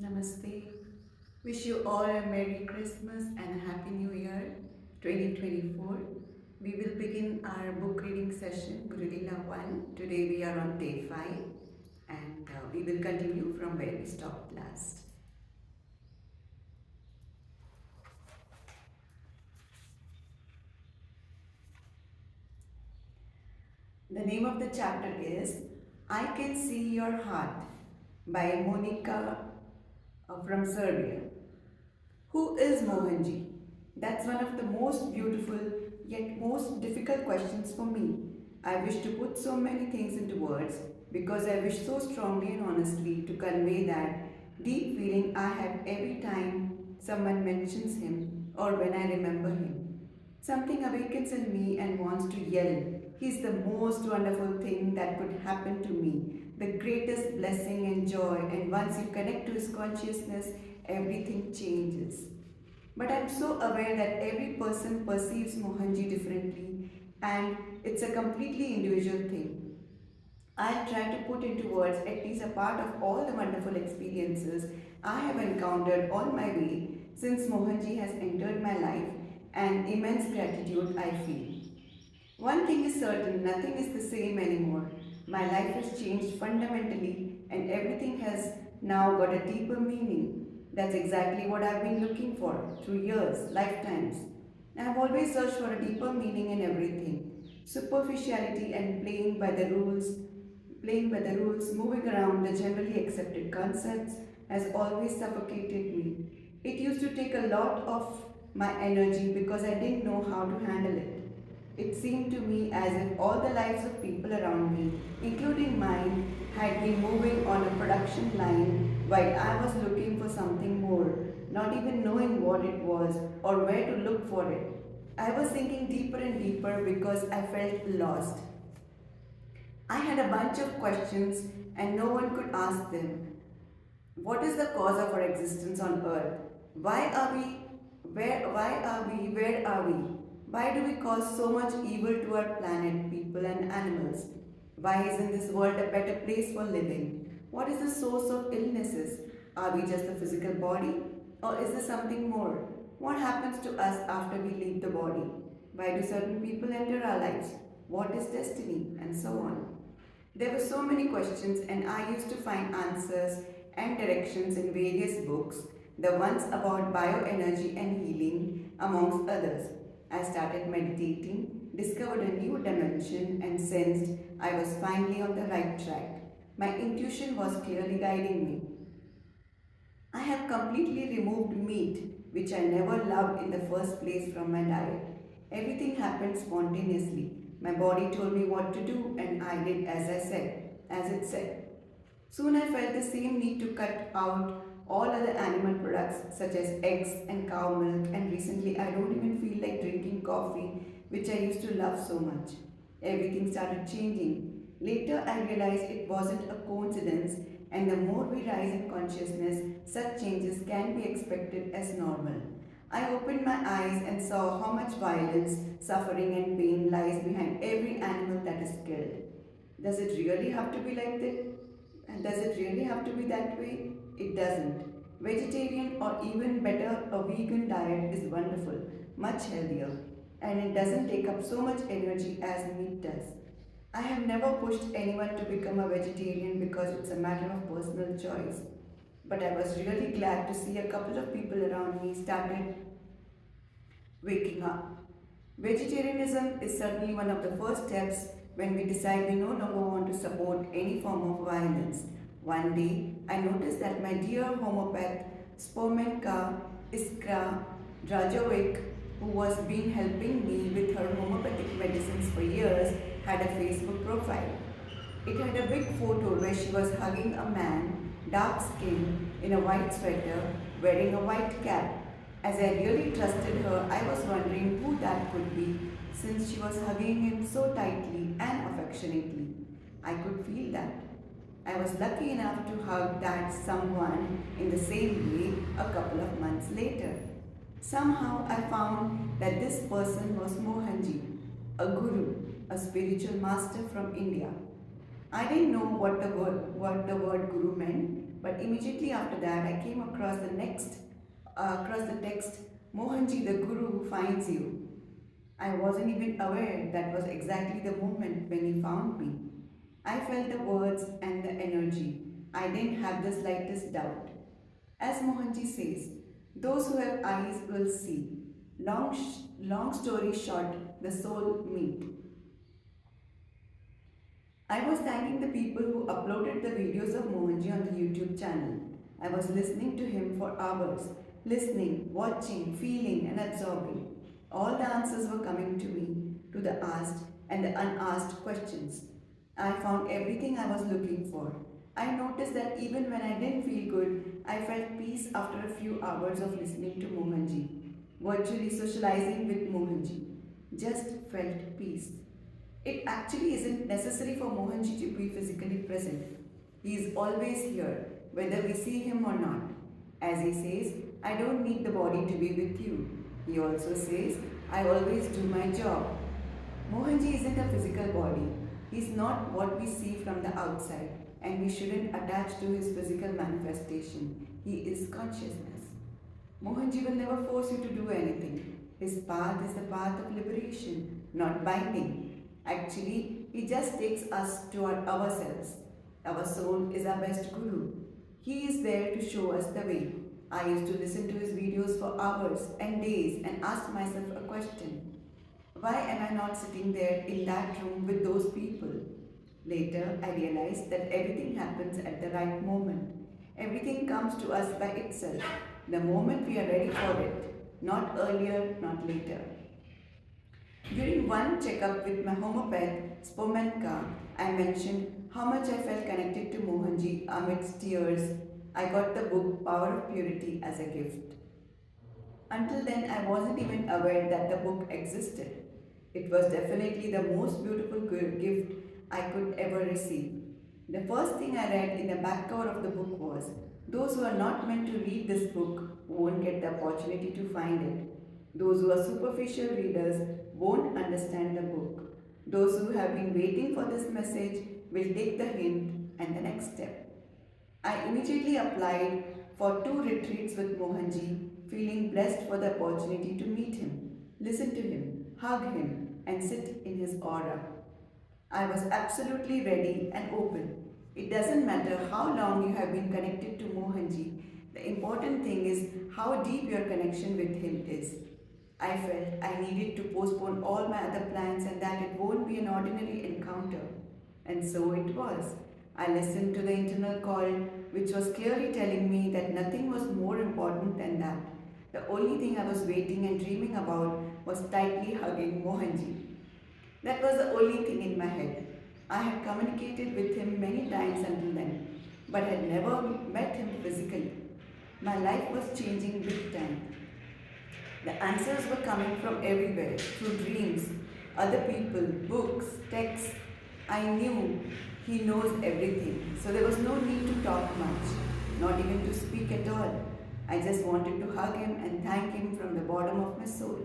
Namaste. Wish you all a Merry Christmas and a Happy New Year 2024. We will begin our book reading session, Guru Leela 1. Today we are on day 5 and we will continue from where we stopped last. The name of the chapter is I Can See Your Heart by Monica from Serbia. Who is Mohanji? That's one of the most beautiful yet most difficult questions for me. I wish to put so many things into words because I wish so strongly and honestly to convey that deep feeling I have every time someone mentions him or when I remember him. Something awakens in me and wants to yell. He's the most wonderful thing that could happen to me, the greatest blessing and joy, and once you connect to his consciousness, everything changes. But I'm so aware that every person perceives Mohanji differently and it's a completely individual thing. I'll try to put into words at least a part of all the wonderful experiences I have encountered on my way since Mohanji has entered my life and immense gratitude I feel. One thing is certain, nothing is the same anymore. My life has changed fundamentally and everything has now got a deeper meaning. That's exactly what I've been looking for through years, lifetimes. I've always searched for a deeper meaning in everything. Superficiality and playing by the rules, moving around the generally accepted concepts has always suffocated me. It used to take a lot of my energy because I didn't know how to handle it. It seemed to me as if all the lives of people around me, including mine, had been moving on a production line while I was looking for something more, not even knowing what it was or where to look for it. I was sinking deeper and deeper because I felt lost. I had a bunch of questions and no one could ask them. What is the cause of our existence on earth? Why are we where are we? Why do we cause so much evil to our planet, people and animals? Why isn't this world a better place for living? What is the source of illnesses? Are we just a physical body? Or is there something more? What happens to us after we leave the body? Why do certain people enter our lives? What is destiny? And so on. There were so many questions, and I used to find answers and directions in various books, the ones about bioenergy and healing, amongst others. I started meditating, discovered a new dimension, and sensed I was finally on the right track. My intuition was clearly guiding me. I have completely removed meat, which I never loved in the first place, from my diet. Everything happened spontaneously. My body told me what to do, and I did as it said. Soon I felt the same need to cut out all other animal products such as eggs and cow milk, and recently I don't even feel like drinking coffee, which I used to love so much. Everything started changing. Later I realized it wasn't a coincidence, and the more we rise in consciousness, such changes can be expected as normal. I opened my eyes and saw how much violence, suffering, and pain lies behind every animal that is killed. Does it really have to be like that? And does it really have to be that way? It doesn't. Vegetarian or even better, a vegan diet is wonderful, much healthier, and it doesn't take up so much energy as meat does. I have never pushed anyone to become a vegetarian because it's a matter of personal choice. But I was really glad to see a couple of people around me started waking up. Vegetarianism is certainly one of the first steps when we decide we no longer want to support any form of violence. One day, I noticed that my dear homeopath, Spomenka Iskra Drajovic, who was been helping me with her homeopathic medicines for years, had a Facebook profile. It had a big photo where she was hugging a man, dark skinned, in a white sweater, wearing a white cap. As I really trusted her, I was wondering who that could be, since she was hugging him so tightly and affectionately. I could feel that. I was lucky enough to hug that someone in the same way a couple of months later. Somehow I found that this person was Mohanji, a guru, a spiritual master from India. I didn't know what the word guru meant, But immediately after that, I came across the text, Mohanji, the Guru who finds you. I wasn't even aware that was exactly the moment when he found me. I felt the words and the energy. I didn't have the slightest doubt. As Mohanji says, those who have eyes will see. Long story short, the soul meet. I was thanking the people who uploaded the videos of Mohanji on the YouTube channel. I was listening to him for hours, listening, watching, feeling, and absorbing. All the answers were coming to me, to the asked and the unasked questions. I found everything I was looking for. I noticed that even when I didn't feel good, I felt peace after a few hours of listening to Mohanji, virtually socializing with Mohanji. Just felt peace. It actually isn't necessary for Mohanji to be physically present. He is always here, whether we see him or not. As he says, I don't need the body to be with you. He also says, I always do my job. Mohanji isn't a physical body. He's not what we see from the outside, and we shouldn't attach to his physical manifestation. He is consciousness. Mohanji will never force you to do anything. His path is the path of liberation, not binding. Actually, he just takes us toward ourselves. Our soul is our best guru. He is there to show us the way. I used to listen to his videos for hours and days and ask myself a question. Why am I not sitting there in that room with those people? Later, I realized that everything happens at the right moment. Everything comes to us by itself, the moment we are ready for it, not earlier, not later. During one checkup with my homeopath, Spomenka, I mentioned how much I felt connected to Mohanji amidst tears. I got the book Power of Purity as a gift. Until then, I wasn't even aware that the book existed. It was definitely the most beautiful gift I could ever receive. The first thing I read in the back cover of the book was, those who are not meant to read this book won't get the opportunity to find it. Those who are superficial readers won't understand the book. Those who have been waiting for this message will take the hint and the next step. I immediately applied for 2 retreats with Mohanji, feeling blessed for the opportunity to meet him, listen to him, hug him, and sit in his aura. I was absolutely ready and open. It doesn't matter how long you have been connected to Mohanji, the important thing is how deep your connection with him is. I felt I needed to postpone all my other plans and that it won't be an ordinary encounter. And so it was. I listened to the internal call, which was clearly telling me that nothing was more important than that. The only thing I was waiting and dreaming about was tightly hugging Mohanji. That was the only thing in my head. I had communicated with him many times until then, but had never met him physically. My life was changing big time. The answers were coming from everywhere, through dreams, other people, books, texts. I knew he knows everything, so there was no need to talk much, not even to speak at all. I just wanted to hug him and thank him from the bottom of my soul.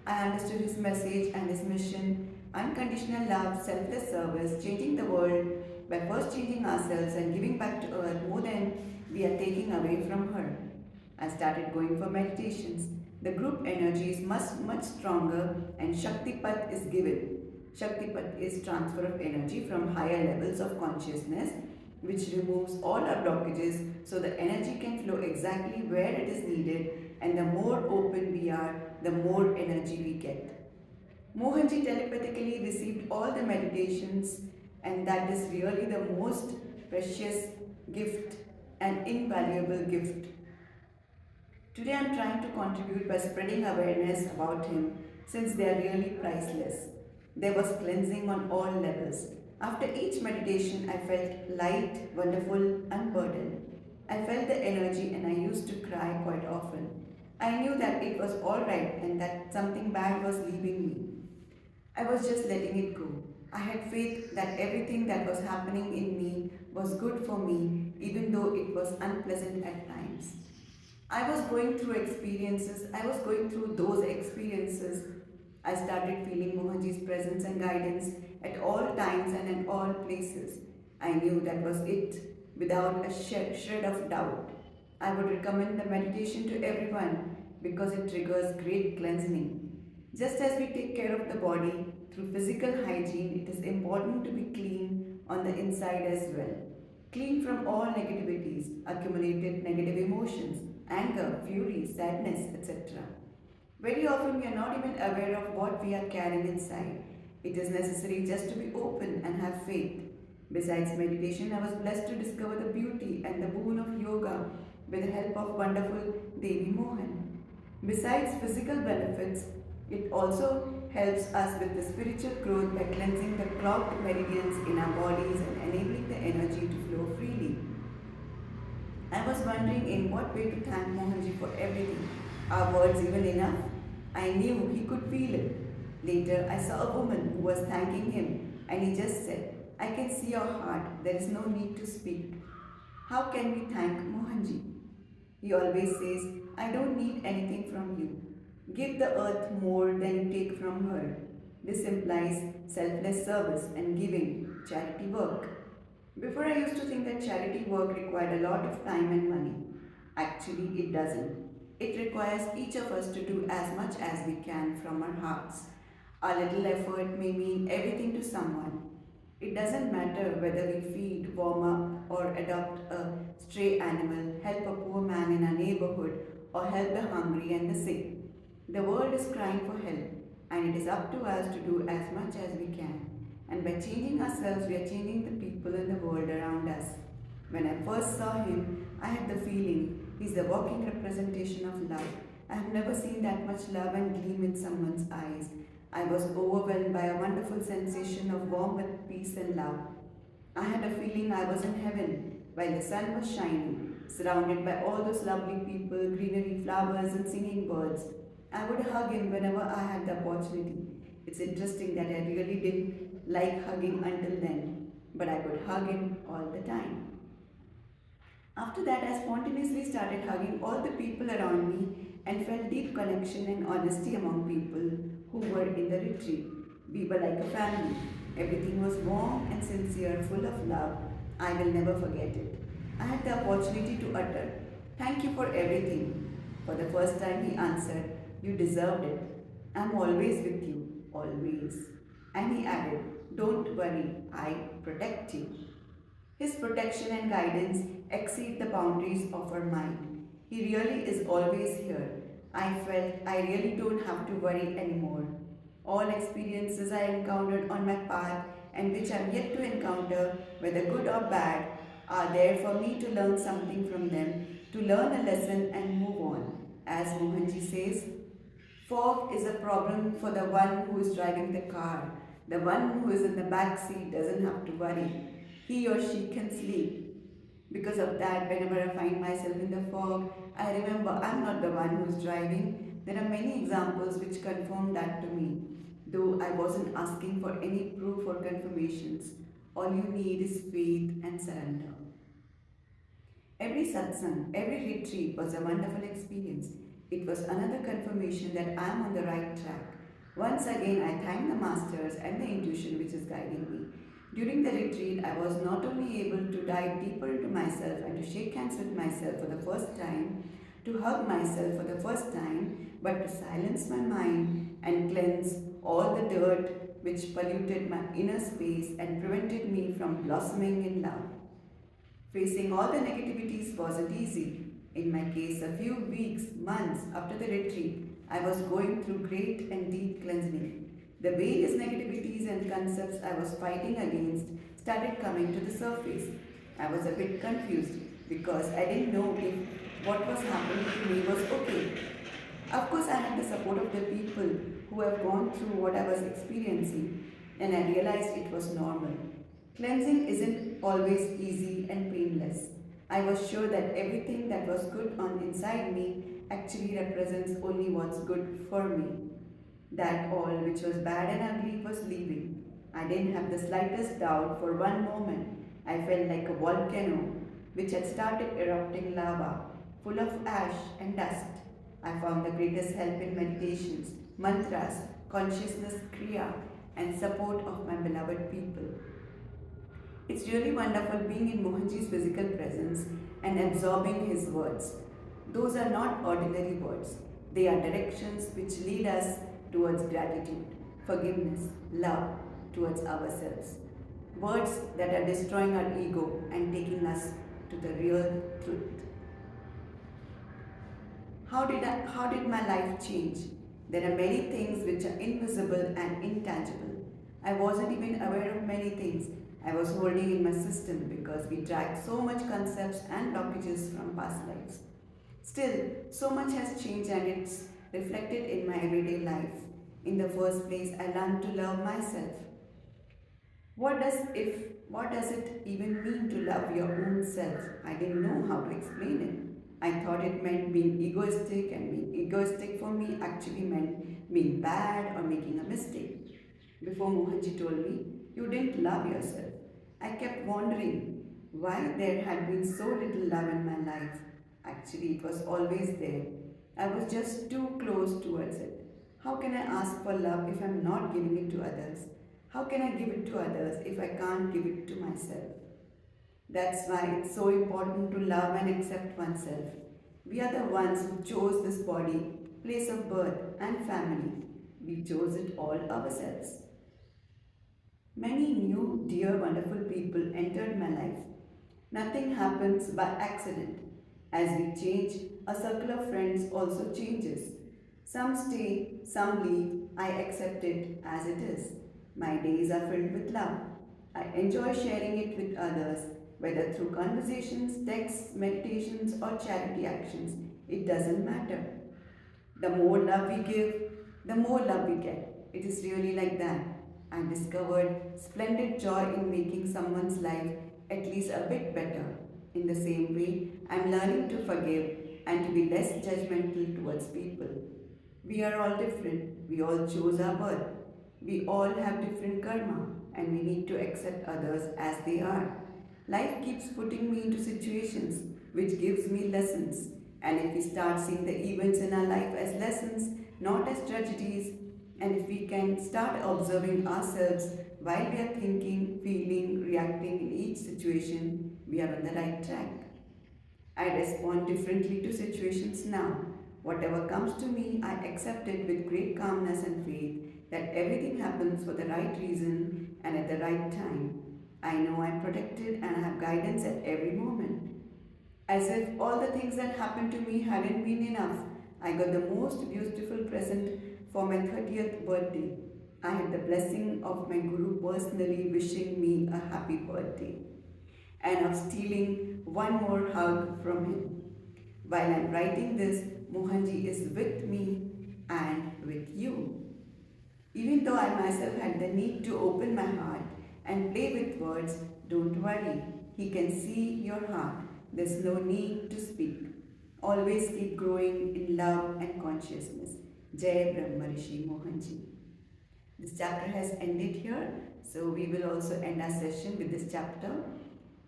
I understood his message and his mission, unconditional love, selfless service, changing the world by first changing ourselves and giving back to earth more than we are taking away from her. I started going for meditations. The group energy is much stronger and Shaktipat is given. Shaktipat is transfer of energy from higher levels of consciousness which removes all our blockages so the energy can flow exactly where it is needed and the more open we are, the more energy we get. Mohanji telepathically received all the meditations and that is really the most precious gift and invaluable gift. Today I'm trying to contribute by spreading awareness about him since they are really priceless. There was cleansing on all levels. After each meditation, I felt light, wonderful, unburdened. I felt the energy and I used to cry quite often. I knew that it was alright and that something bad was leaving me. I was just letting it go. I had faith that everything that was happening in me was good for me, even though it was unpleasant at times. I was going through those experiences. I started feeling Mohanji's presence and guidance at all times and in all places. I knew that was it, without a shred of doubt. I would recommend the meditation to everyone because it triggers great cleansing. Just as we take care of the body through physical hygiene, it is important to be clean on the inside as well. Clean from all negativities, accumulated negative emotions, anger, fury, sadness, etc. Very often we are not even aware of what we are carrying inside. It is necessary just to be open and have faith. Besides meditation, I was blessed to discover the beauty and the boon of yoga with the help of wonderful Devi Mohan. Besides physical benefits, it also helps us with the spiritual growth by cleansing the clogged meridians in our bodies and enabling the energy to flow freely. I was wondering in what way to thank Mohanji for everything. Are words even enough? I knew he could feel it. Later, I saw a woman who was thanking him, and he just said, I can see your heart. There is no need to speak. How can we thank Mohanji? He always says, I don't need anything from you. Give the earth more than you take from her. This implies selfless service and giving, charity work. Before I used to think that charity work required a lot of time and money. Actually, it doesn't. It requires each of us to do as much as we can from our hearts. Our little effort may mean everything to someone. It doesn't matter whether we feed, warm up, or adopt a stray animal, help a poor man in our neighborhood, or help the hungry and the sick. The world is crying for help, and it is up to us to do as much as we can. And by changing ourselves, we are changing the people in the world around us. When I first saw him, I had the feeling he's the walking representation of love. I have never seen that much love and gleam in someone's eyes. I was overwhelmed by a wonderful sensation of warmth, peace, and love. I had a feeling I was in heaven while the sun was shining, surrounded by all those lovely people, greenery, flowers, and singing birds. I would hug him whenever I had the opportunity. It's interesting that I really didn't like hugging until then, but I could hug him all the time. After that, I spontaneously started hugging all the people around me and felt deep connection and honesty among people who were in the retreat. We were like a family. Everything was warm and sincere, full of love. I will never forget it. I had the opportunity to utter, Thank you for everything. For the first time, he answered, You deserved it. I'm always with you, always. And he added, Don't worry, I protect you. His protection and guidance exceed the boundaries of our mind. He really is always here. I felt I really don't have to worry anymore. All experiences I encountered on my path and which I'm yet to encounter, whether good or bad, are there for me to learn something from them, to learn a lesson and move on. As Mohanji says, fog is a problem for the one who is driving the car. The one who is in the back seat doesn't have to worry. He or she can sleep. Because of that, whenever I find myself in the fog, I remember I'm not the one who is driving. There are many examples which confirm that to me, though I wasn't asking for any proof or confirmations. All you need is faith and surrender. Every satsang, every retreat was a wonderful experience. It was another confirmation that I am on the right track. Once again, I thank the masters and the intuition which is guiding me. During the retreat, I was not only able to dive deeper into myself and to shake hands with myself for the first time, to hug myself for the first time, but to silence my mind and cleanse all the dirt which polluted my inner space and prevented me from blossoming in love. Facing all the negativities wasn't easy. In my case, a few weeks, months after the retreat, I was going through great and deep cleansing. The various negativities and concepts I was fighting against started coming to the surface. I was a bit confused because I didn't know if what was happening to me was okay. Of course, I had the support of the people who have gone through what I was experiencing, and I realized it was normal. Cleansing isn't always easy and painless. I was sure that everything that was good on inside me actually represents only what's good for me. That all which was bad and ugly was leaving. I didn't have the slightest doubt for one moment. I felt like a volcano which had started erupting lava, full of ash and dust. I found the greatest help in meditations, mantras, consciousness kriya, and support of my beloved people. It's really wonderful being in Mohanji's physical presence and absorbing his words. Those are not ordinary words, they are directions which lead us towards gratitude, forgiveness, love towards ourselves. Words that are destroying our ego and taking us to the real truth. How did my life change? There are many things which are invisible and intangible. I wasn't even aware of many things I was holding in my system because we dragged so much concepts and blockages from past lives. Still, so much has changed and it's reflected in my everyday life. In the first place, I learned to love myself. What does it even mean to love your own self? I didn't know how to explain it. I thought it meant being egoistic, and being egoistic for me actually meant being bad or making a mistake. Before Mohanji told me, you didn't love yourself. I kept wondering why there had been so little love in my life. Actually, it was always there. I was just too close towards it. How can I ask for love if I'm not giving it to others? How can I give it to others if I can't give it to myself? That's why it's so important to love and accept oneself. We are the ones who chose this body, place of birth, and family. We chose it all ourselves. Many new, dear, wonderful people entered my life. Nothing happens by accident. As we change, a circle of friends also changes. Some stay, some leave. I accept it as it is. My days are filled with love. I enjoy sharing it with others, whether through conversations, texts, meditations, or charity actions. It doesn't matter. The more love we give, the more love we get. It is really like that. I discovered splendid joy in making someone's life at least a bit better. In the same way, I'm learning to forgive and to be less judgmental towards people. We are all different. We all chose our birth. We all have different karma and we need to accept others as they are. Life keeps putting me into situations which gives me lessons. And if we start seeing the events in our life as lessons, not as tragedies, and if we can start observing ourselves while we are thinking, feeling, reacting in each situation, we are on the right track. I respond differently to situations now. Whatever comes to me, I accept it with great calmness and faith that everything happens for the right reason and at the right time. I know I'm protected and I have guidance at every moment. As if all the things that happened to me hadn't been enough, I got the most beautiful present for my 30th birthday. I had the blessing of my Guru personally wishing me a happy birthday and of stealing one more hug from him. While I'm writing this, Mohanji is with me and with you. Even though I myself had the need to open my heart and play with words, don't worry, he can see your heart. There's no need to speak. Always keep growing in love and consciousness. Jai Brahma Rishi Mohanji. This chapter has ended here, so we will also end our session with this chapter.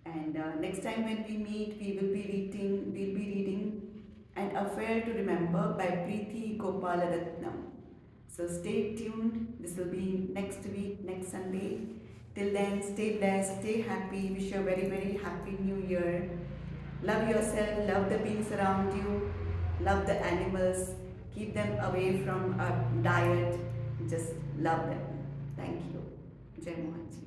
And next time when we meet, we'll be reading An Affair to Remember by Preeti Gopalaratnam. So stay tuned. This will be next week, next Sunday. Till then, stay blessed, stay happy. Wish you a very, very happy new year. Love yourself, love the beings around you, love the animals, keep them away from our diet. Just love them. Thank you. Jai Mohanji.